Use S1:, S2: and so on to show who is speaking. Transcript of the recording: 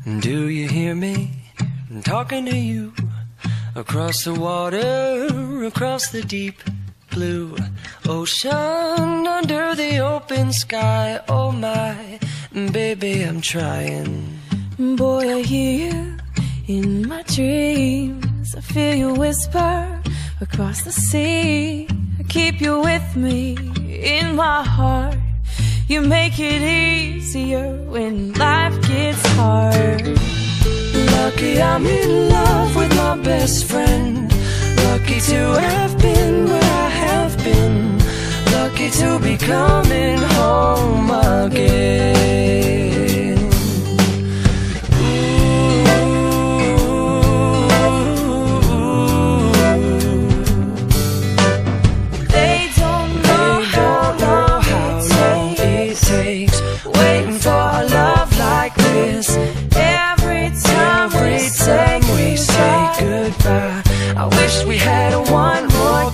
S1: Do you hear me? I'm talking to you. Across the water, across the deep blue ocean, under the open sky. Oh my, baby, I'm trying.
S2: Boy, I hear you in my dreams. I feel you whisper across the sea. I keep you with me in my heart. You make it easier when life gets hard.
S1: Lucky I'm in love with my best friend. Lucky to have been where I have been. Lucky to be coming home again.
S2: They don't know how long it takes
S1: waiting for a love like this.
S2: Every time we say
S1: goodbye, I wish we had one more